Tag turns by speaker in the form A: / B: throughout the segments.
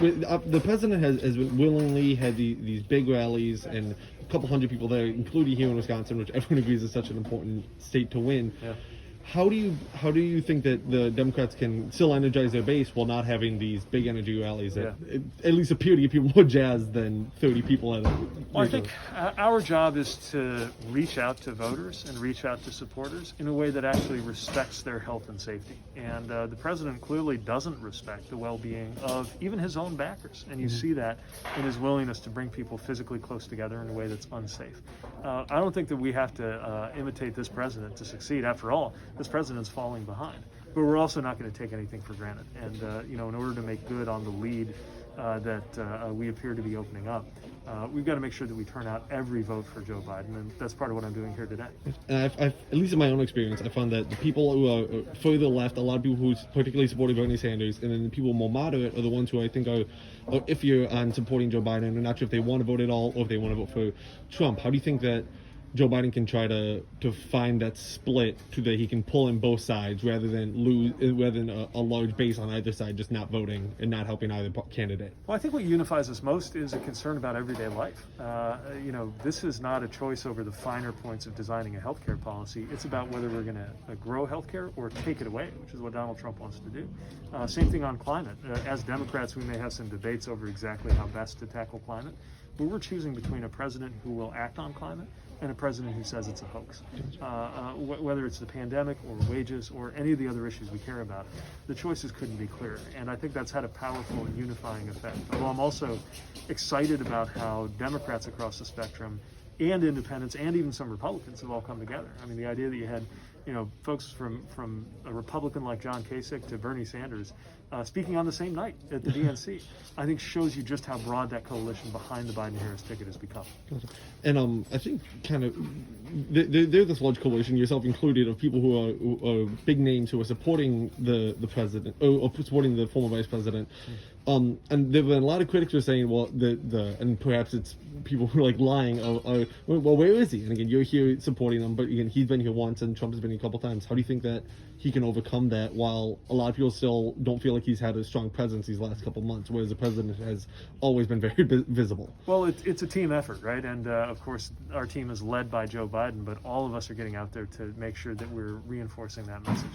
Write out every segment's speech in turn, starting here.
A: the president has willingly had these big rallies and a couple hundred people there, including here in Wisconsin, which everyone agrees is such an important state to win.
B: Yeah.
A: How do you think that the Democrats can still energize their base while not having these big energy rallies that at least appear to get people more jazzed than 30 people at a
B: Well, I think our job is to reach out to voters and reach out to supporters in a way that actually respects their health and safety. And the president clearly doesn't respect the well-being of even his own backers. And you see that in his willingness to bring people physically close together in a way that's unsafe. I don't think that we have to imitate this president to succeed. After all, this president's falling behind. But we're also not going to take anything for granted. And, in order to make good on the lead that we appear to be opening up, we've got to make sure that we turn out every vote for Joe Biden, and that's part of what I'm doing here today.
A: And I've, at least in my own experience, I found that the people who are further left, a lot of people who particularly supported Bernie Sanders, and then the people more moderate are the ones who I think are iffier on supporting Joe Biden and not sure if they want to vote at all or if they want to vote for Trump. How do you think that Joe Biden can try to find that split so that he can pull in both sides rather than a large base on either side just not voting and not helping either candidate?
B: Well, I think what unifies us most is a concern about everyday life. This is not a choice over the finer points of designing a healthcare policy. It's about whether we're going to grow healthcare or take it away, which is what Donald Trump wants to do. Same thing on climate. As Democrats, we may have some debates over exactly how best to tackle climate, but we're choosing between a president who will act on climate and a president who says it's a hoax. Whether it's the pandemic or wages or any of the other issues we care about, the choices couldn't be clearer. And I think that's had a powerful and unifying effect. Although I'm also excited about how Democrats across the spectrum and independents and even some Republicans have all come together. I mean, the idea that you had folks from a Republican like John Kasich to Bernie Sanders speaking on the same night at the DNC, I think shows you just how broad that coalition behind the Biden-Harris ticket has become.
A: And I think kind of there's this large coalition, yourself included, of people who are big names who are supporting the president or supporting the former vice president. And there have been a lot of critics who are saying, well, and perhaps it's people who are like lying. Well, where is he? And again, you're here supporting him, but again, he's been here once, and Trump has been here a couple times. How do you think that he can overcome that while a lot of people still don't feel like he's had a strong presence these last couple months, whereas the president has always been very visible?
B: Well, it's a team effort, right? And of course, our team is led by Joe Biden, but all of us are getting out there to make sure that we're reinforcing that message.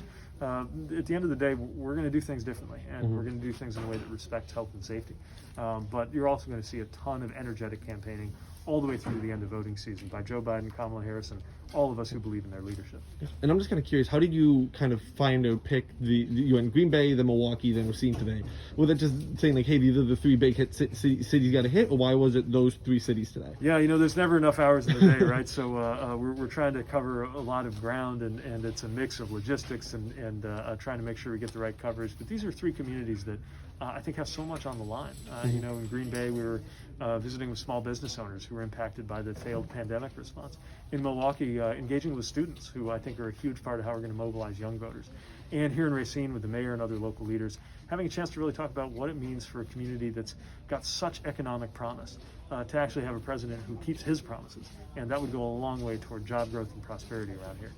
B: At the end of the day, we're going to do things differently, and we're going to do things in a way that respects health and safety. But you're also going to see a ton of energetic campaigning all the way through the end of voting season by Joe Biden, Kamala Harris, and all of us who believe in their leadership.
A: And I'm just kind of curious, how did you kind of find or pick you in Green Bay, then Milwaukee, then we're seeing today? Was it just saying like, hey, these are the three big cities got to hit, or why was it those three cities today?
B: Yeah, there's never enough hours in the day, right? So we're trying to cover a lot of ground, and it's a mix of logistics and trying to make sure we get the right coverage. But these are three communities that I think have so much on the line. In Green Bay, we were visiting with small business owners who were impacted by the failed pandemic response. In Milwaukee, engaging with students, who I think are a huge part of how we're going to mobilize young voters. And here in Racine with the mayor and other local leaders, having a chance to really talk about what it means for a community that's got such economic promise to actually have a president who keeps his promises. And that would go a long way toward job growth and prosperity around here.